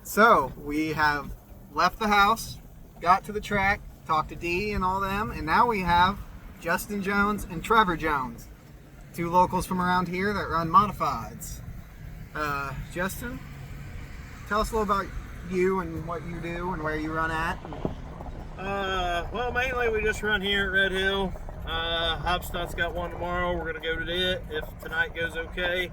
So we have left the house, got to the track, talked to Dee and all them, and now we have Justin Jones and Trevor Jones, two locals from around here that run modifieds. Justin, tell us a little about you and what you do and where you run at. Well, mainly we just run here at Red Hill. Hopstott's got one tomorrow. We're going to go to it if tonight goes okay.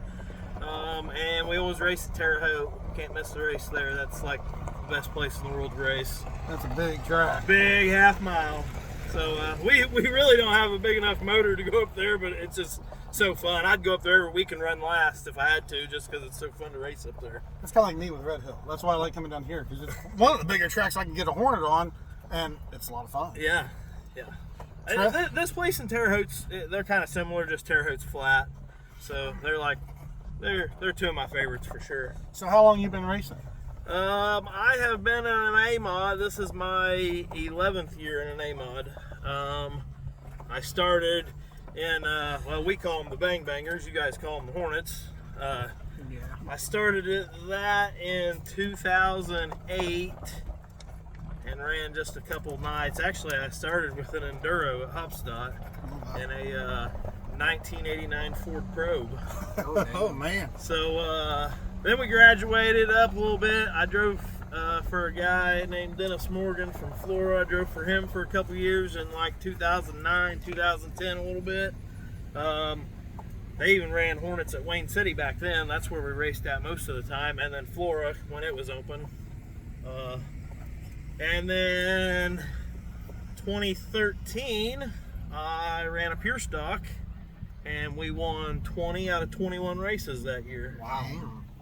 And we always race at Terre Haute. Can't miss the race there. That's like the best place in the world to race. That's a big track. Big half mile. So we really don't have a big enough motor to go up there, but it's just so fun. I'd go up there every week and run last if I had to, just because it's so fun to race up there. It's kind of like me with Red Hill. That's why I like coming down here, because it's one of the bigger tracks I can get a Hornet on, and it's a lot of fun. Yeah, yeah. This place in Terre Haute's, they're kind of similar, just Terre Haute's flat. So they're two of my favorites for sure. So how long you been racing? I have been in an A-mod. This is my 11th year in an A-mod. I started in, well, we call them the Bang Bangers. You guys call them the Hornets. Yeah. I started that in 2008 and ran just a couple nights. Actually, I started with an Enduro at Hopstott in a 1989 Ford Probe. Oh, man. So then we graduated up a little bit. I drove for a guy named Dennis Morgan from Florida. I drove for him for a couple years in like 2009, 2010 a little bit. They even ran Hornets at Wayne City back then. That's where we raced at most of the time. And then Florida when it was open. And then 2013, I ran a pure stock, and we won 20 out of 21 races that year. Wow.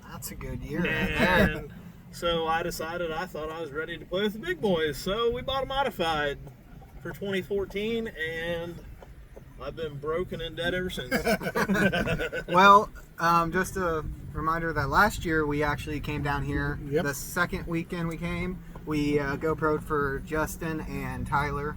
That's a good year. And so I decided I thought I was ready to play with the big boys. So we bought a modified for 2014, and I've been broken and dead ever since. Well, just a reminder that last year we actually came down here. Yep. The second weekend we came, we GoPro'd for Justin and Tyler.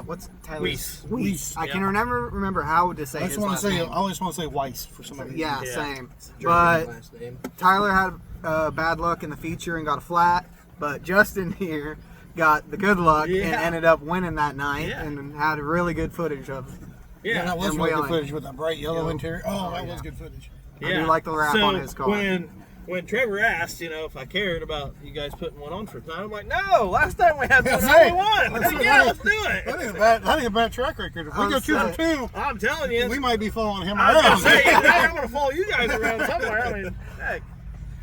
What's Tyler's? Weiss. I Yeah. can never remember how to say I his just want last to say, name. I always want to say Weiss for some reason. Yeah, Yeah. same. German But last name. Tyler had bad luck in the feature and got a flat, but Justin here got the good luck and Yeah. ended up winning that night Yeah. and had really good footage of it. Yeah, that was and really good whaling. footage with that bright yellow Yeah. interior. Oh, that yeah. was good footage. I do like the wrap so on his car. When Trevor asked, if I cared about you guys putting one on for tonight, I'm like, no. Last time we had one, Hey, we won. let's Let's do That it. ain't a bad track record. If we go Let's 2 for say- 2, I'm telling you. we might be following him I was around. gonna say, I'm gonna follow you guys around somewhere. I mean, heck.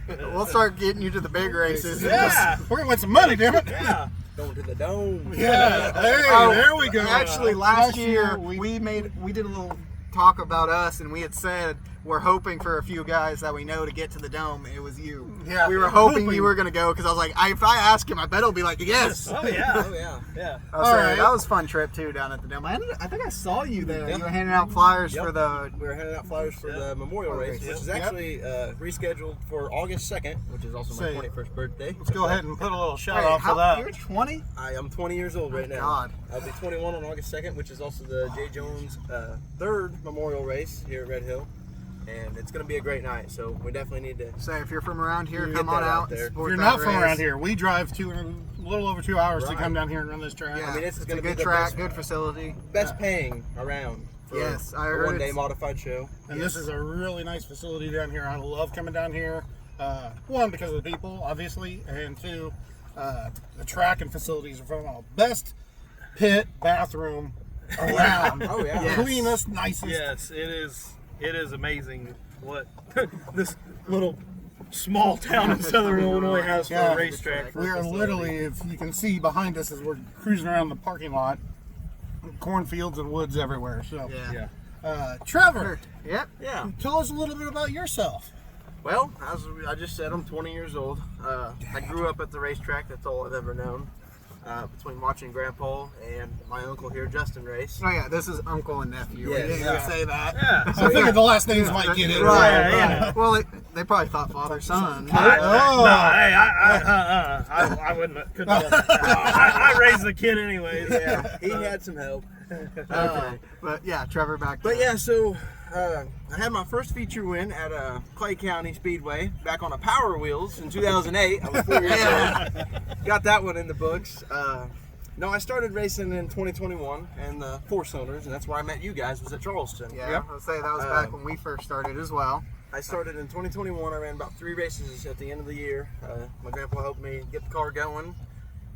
We'll start getting you to the big races. Yeah. We're gonna win some money, damn it. Yeah. Going to the dome. Yeah. Hey, Oh, there we go. Actually, last year we did a little talk about us, and we had said we're hoping for a few guys that we know to get to the dome. It was you. Yeah. We were hoping you were going to go because I was like, if I ask him, I bet he'll be like, yes. Oh yeah. Oh, yeah. Yeah. All All right. right. That was a fun trip too down at the dome. I think I saw you there. Yeah. You were handing out flyers Yep. for the. We were handing out flyers for the memorial race, which is Yep. actually rescheduled for August 2nd, which is also my Say, 21st birthday. Let's go ahead and put a little shout Wait, out for that. You're 20? I am 20 years old right now. God. I'll be 21 on August 2nd, which is also the Jay Jones third memorial race here at Red Hill. And it's going to be a great night, so we definitely need to. So if you're from around here, Get come on that out out and there. If support you're that not from race. around here, we drive a little over 2 hours to Right. come down here and run this track. Yeah, I mean, this is it's a gonna be good the track, best- good facility. Best paying around for Yes, I a heard one-day it's- modified show. And this is a really nice facility down here. I love coming down here. One, because of the people, obviously, and two, the track and facilities are phenomenal. Best pit bathroom around. Oh, yeah. Yes. Cleanest, nicest. Yes, it is. It is amazing what this little small town in Southern Illinois has for Yeah. a racetrack. We are literally, if you can see behind us as we're cruising around the parking lot, cornfields and woods everywhere. So, Yeah. Yeah. Trevor, Yep. Yeah. tell us a little bit about yourself. Well, as I just said, I'm 20 years old. I grew up at the racetrack. That's all I've ever known. Between watching Grandpa and my uncle here, Justin, race. Oh yeah, this is uncle and nephew. Yeah, we didn't yeah. even say that. Yeah. I figured the last names might get it. Right. Yeah. Well, they probably thought father son. No, hey, I wouldn't. Couldn't have done that. I raised the kid anyways. Yeah, he had some help. Okay. But yeah, Trevor back. But yeah, so I had my first feature win at Clay County Speedway back on a Power Wheels in 2008. I was 4 years old. Got that one in the books. No, I started racing in 2021 and the four-cylinders, and that's where I met you guys, was at Charleston. Yeah, I'll say that was back when we first started as well. I started in 2021. I ran about 3 races at the end of the year. My grandpa helped me get the car going,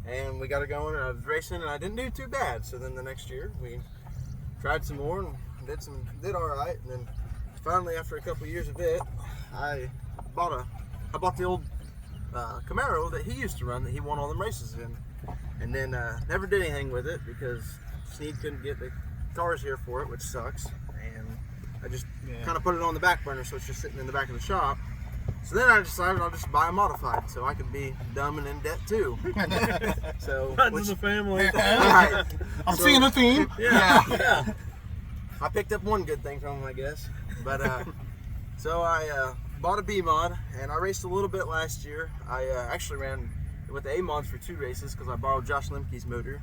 and we got it going, and I was racing, and I didn't do too bad. So then the next year, we tried some more and did all right. And then finally, after a couple years of it, I bought the old Camaro that he used to run that he won all them races in. And then never did anything with it because Sneed couldn't get the cars here for it, which sucks. And I just kind of put it on the back burner, so it's just sitting in the back of the shop. So then I decided I'll just buy a modified, so I could be dumb and in debt too. So Runs in the family. Right. I'm seeing a theme. Yeah. I picked up one good thing from him, I guess. But so I bought a B mod, and I raced a little bit last year. I actually ran with the A mods for 2 races because I borrowed Josh Lemke's motor,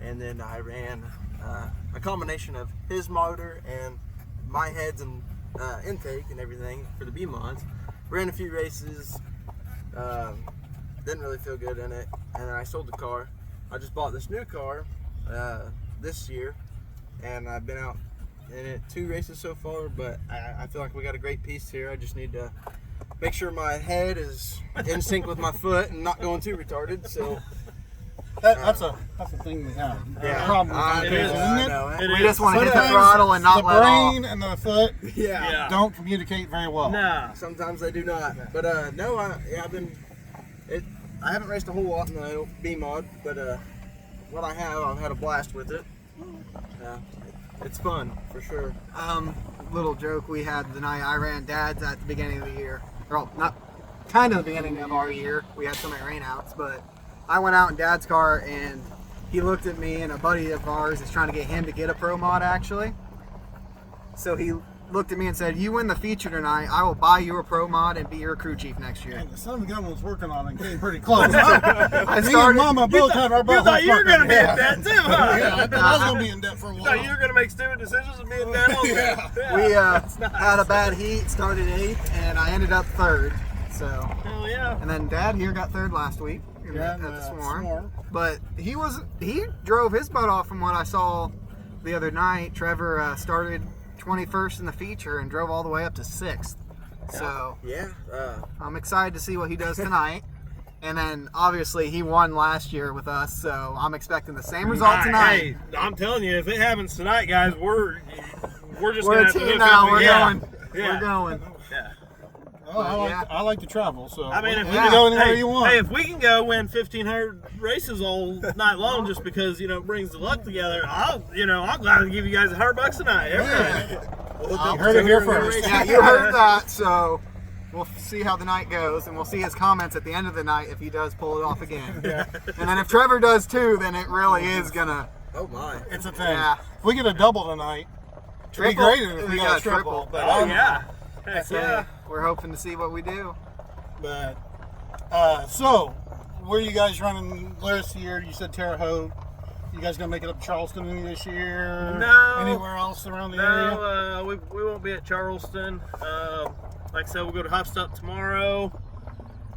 and then I ran a combination of his motor and my heads and intake and everything for the B mods. Ran a few races, didn't really feel good in it, and then I sold the car. I just bought this new car this year, and I've been out in it 2 races so far, but I feel like we got a great piece here. I just need to make sure my head is in sync with my foot and not going too retarded. So That's a thing we have. Yeah. Problem with I computers, know, isn't I it? know. We just want to hit the Sometimes throttle and not the let brain off. and the foot Yeah. don't communicate very well. Nah. Sometimes they do not. But no, I haven't raced a whole lot in the B mod, but what I have, I've had a blast with it. It's fun for sure. Little joke we had the night I ran Dad's at the beginning of the year. Well, not kind of the beginning of our year. We had so many rainouts, but I went out in Dad's car and he looked at me, and a buddy of ours is trying to get him to get a pro mod actually. So he looked at me and said, "You win the feature tonight, I will buy you a pro mod and be your crew chief next year." And the son of a gun was working on it and getting pretty close. I Me started. and Mama both had our You buttholes thought you were going to be in fucking- debt too, huh? Yeah, I thought I was going to be in debt for a You while. thought you were going to make stupid decisions and be in debt all day. Yeah. We That's nice. had a bad heat, started 8th, and I ended up 3rd. So, Hell yeah. and then Dad here got 3rd last week at the Swarm. But he drove his butt off from what I saw the other night. Trevor started 21st in the feature and drove all the way up to 6th. So Yeah. I'm excited to see what he does tonight. And then obviously he won last year with us, so I'm expecting the same result tonight. Hey, I'm telling you, if it happens tonight, guys, we're just We're going a to have to team hook now. up. We're Yeah. going. Yeah. We're going. Yeah. Oh, Yeah. I like to travel, so I mean, if we we can go anywhere hey, you want. Hey, if we can go win 1,500 races all night long, just because it brings the luck together, I'll gladly give you guys $100 tonight. You heard it here first. Yeah, you heard that. So we'll see how the night goes, and we'll see his comments at the end of the night if he does pull it off again. And then if Trevor does too, then it really is gonna. Oh my. It's a thing. Yeah. If we get a double tonight, it'd be great if we got a triple. But, Oh yeah. Heck So yeah. we're hoping to see what we do. But so, where are you guys running the rest of the year? You said Terre Haute. You guys gonna make it up to Charleston any this year? No. Anywhere else around the area? No, we won't be at Charleston. Like I said, we'll go to Hopstop tomorrow,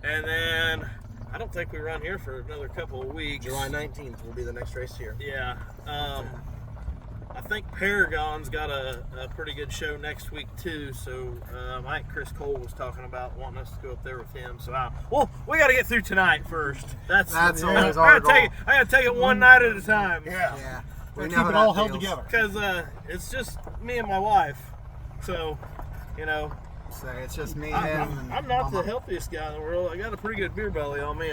and then I don't think we run here for another couple of weeks. July 19th will be the next race here. Yeah. I think Paragon's got a pretty good show next week too. So I think Chris Cole was talking about wanting us to go up there with him. So we got to get through tonight first. That's always I our gotta goal. take it one night at a time. Yeah. Yeah. We We keep know it how all that held feels. together. Because it's just me and my wife. So So it's just me, I'm, him, and I'm not the Mama. healthiest guy in the world. I got a pretty good beer belly on me.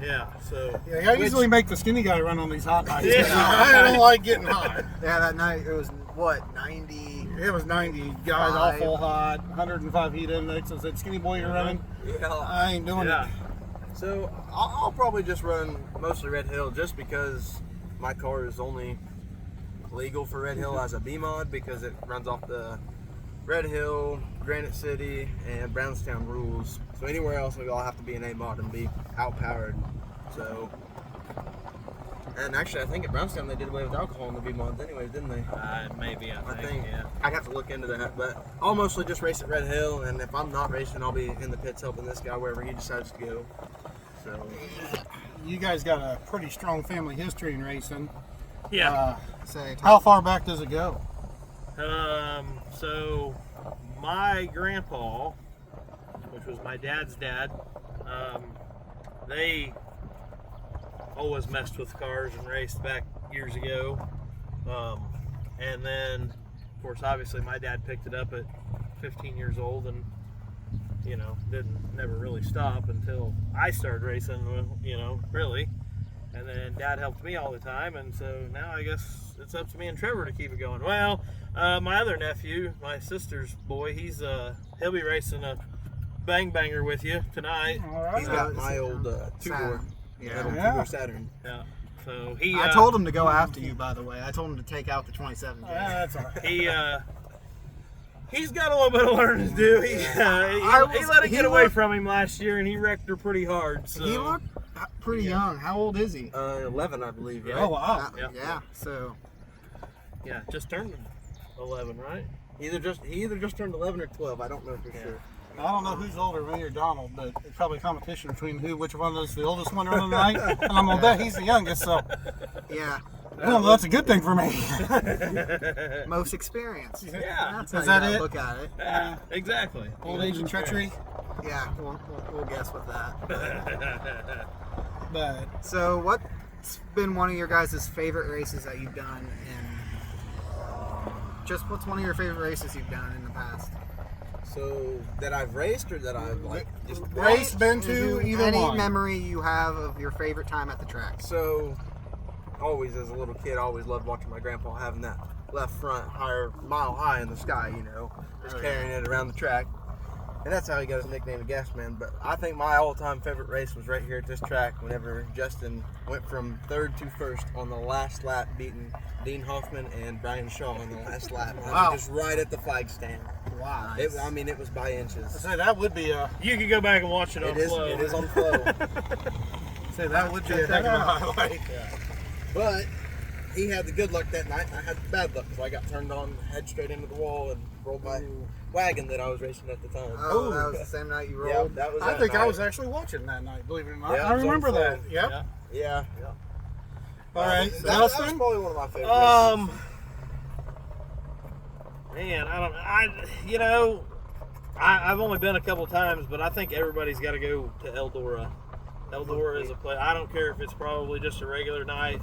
Yeah, so. Yeah, I usually make the skinny guy run on these hot nights. Yeah. I don't like getting hot. Yeah, that night it was what 90. It was 90 guys all Five. full hot, 105 heat index. I said, "Skinny boy, you're running." Yeah. I ain't doing Yeah. it. So I'll probably just run mostly Red Hill just because my car is only legal for Red Hill as a B mod because it runs off the Red Hill, Granite City, and Brownstown rules. So anywhere else I'll have to be an A mod and be outpowered. So And actually, I think at Brownstown they did away with alcohol in the B mods, anyways, didn't they? Maybe I think. yeah. I'd have to look into that, but I'll mostly just race at Red Hill, and if I'm not racing, I'll be in the pits helping this guy wherever he decides to go. So, You guys got a pretty strong family history in racing. Yeah. How far back does it go? So my grandpa, which was my dad's dad, they always messed with cars and raced back years ago. And then, of course, obviously my dad picked it up at 15 years old and, you know, never really stop until I started racing, you know, really. And then Dad helped me all the time, and so now I guess it's up to me and Trevor to keep it going. Well, my other nephew, my sister's boy, he'll be racing a bang banger with you tonight. All right. he's got my old two-door. Yeah. Old Yeah. two-door Saturn. Yeah. So he. I told him to go after you, by the way. I told him to take out the 27. That's all right. He's got a little bit of learning to do. He let it get away from him last year, and he wrecked her pretty hard. So. He looked pretty young. How old is he? 11, I believe, right? Oh, wow. Yeah. So Yeah, just turned 11, right? He either just turned 11 or 12. I don't know for sure. I don't know who's older, me or Donald, but it's probably a competition between which one is the oldest one running tonight. And I'm gonna bet he's the youngest, so yeah, well, that's a good thing for me. most experience. Yeah. That's Is how you that gotta it? look at it. Yeah, exactly. Old age and treachery. Yeah, we'll guess with that. But So, what's been one of your guys' favorite races that you've done? Just what's one of your favorite races you've done in the past? So, that I've raced or that I've, like, just race, been to, either Any one. memory you have of your favorite time at the track? So, always as a little kid, I always loved watching my grandpa having that left front mile high in the sky, you know, just carrying it around the track. And that's how he got his nickname, the Gas Man. But I think my all-time favorite race was right here at this track whenever Justin went from third to first on the last lap, beating Dean Hoffman and Brian Shaw on the last lap. Wow. Just right at the flag stand. Wow. It was by inches. say that would be a You can go back and watch it on flow. It is on flow. that would be a heck of a highlight. But he had the good luck that night, and I had the bad luck because I got turned on, head straight into the wall, and rolled my wagon that I was racing at the time. Oh, that was the same night you Yeah, rolled? that was. I that think I night. was actually watching that night, believe it or not. Yeah, I it was on remember that. film. Yep. Yeah. All right, That was Dustin. probably one of my favorite races. Man, I've only been a couple times, but I think everybody's got to go to Eldora. Eldora is a place. I don't care if it's probably just a regular night.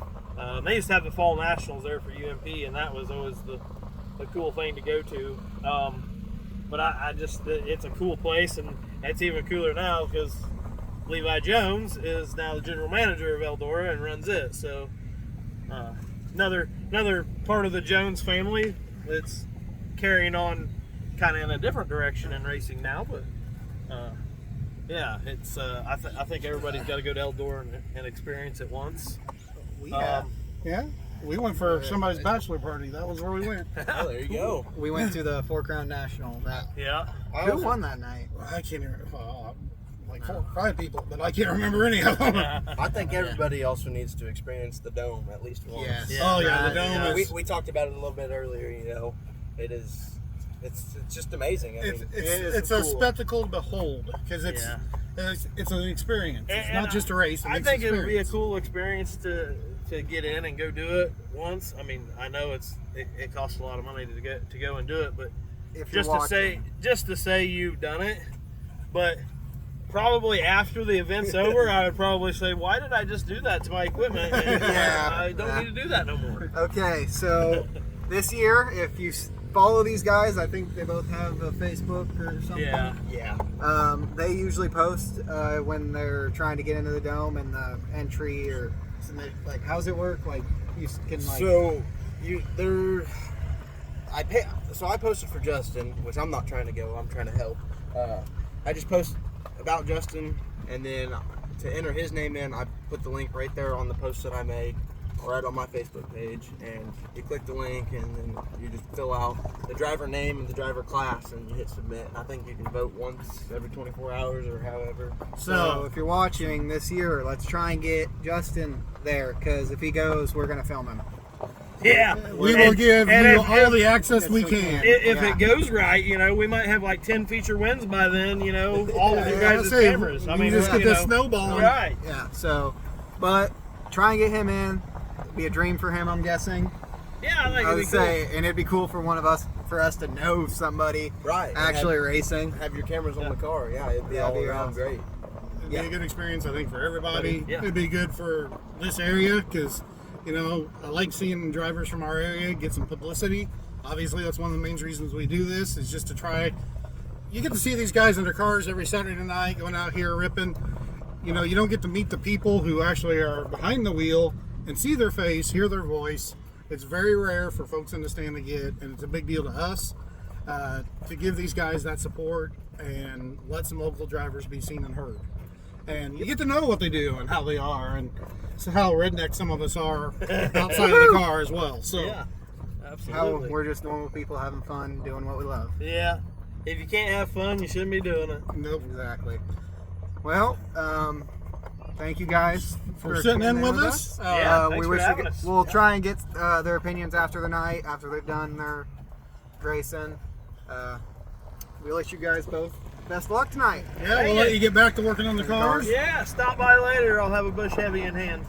They used to have the fall nationals there for UMP, and that was always the cool thing to go to. But I just, it's a cool place, and it's even cooler now because Levi Jones is now the general manager of Eldora and runs it. So another part of the Jones family that's carrying on kind of in a different direction in racing now, but yeah, it's I think everybody's got to go to Eldora and experience it once. We have. Yeah, we went for somebody's bachelor party. That was where we went. Oh, there you go. We went to the Four Crown National. Yeah. Who won that night? I can't even. Like 4 or 5 people, but I can't remember any of them. I think everybody also needs to experience the dome at least once. Yes. Yeah. Oh yeah, the dome Yeah. is. We talked about it a little bit earlier. You know, it's just amazing. I mean, It's a spectacle to behold because it's an experience. It's And not just a race. I think it would be a cool experience to get in and go do it once. I mean, I know it costs a lot of money to go and do it, but If you're just to say you've done it, but probably after the event's over, I would probably say, why did I just do that to my equipment? And I don't need to do that no more. Okay, so this year, if you follow these guys, I think they both have a Facebook or something. Yeah. They usually post when they're trying to get into the dome and the entry or submit. Like, how's it work? Like, you can like. I posted for Justin, which I'm not trying to go. I'm trying to help. I just post about Justin, and then to enter his name in, I put the link right there on the post that I made right on my Facebook page, and you click the link, and then you just fill out the driver name and the driver class, and you hit submit. I think you can vote once every 24 hours or however. So if you're watching this year, let's try and get Justin there, because if he goes, we're going to film him. Yeah. We will give and you if- all the access if we we can. can. If Yeah. it goes right, you know, we might have like 10 feature wins by then, you know, all of your Yeah, guys' say, cameras. I you mean, just get you this know, snowballing. Right. Yeah, so, but try and get him in. It'd be a dream for him, I'm guessing. Yeah, I think I it'd would be cool. say, and it'd be cool for for us to know somebody Right. actually racing. Have your cameras on the car. Yeah, it'd be Yeah, all it'd be around awesome. great. It'd be a good experience, I think, for everybody. Yeah. It'd be good for this area because, you know, I like seeing drivers from our area get some publicity. Obviously, that's one of the main reasons we do this, is just to try. You get to see these guys in their cars every Saturday night going out here ripping. You know, you don't get to meet the people who actually are behind the wheel and see their face, hear their voice. It's very rare for folks in the stand to get, and it's a big deal to us to give these guys that support and let some local drivers be seen and heard. And you get to know what they do and how they are, and so how redneck some of us are outside of the car as well. So Yeah, How absolutely. we're just normal people having fun, doing what we love. Yeah. If you can't have fun, you shouldn't be doing it. nope. Exactly. Well, thank you guys For sitting in with us. Yeah, thanks we for wish having us. we'll try and get their opinions after the night, after they've done their racing. We wish you guys both best luck tonight. Yeah, we'll let you get back to working on the cars. Yeah, stop by later. I'll have a bush heavy in hand.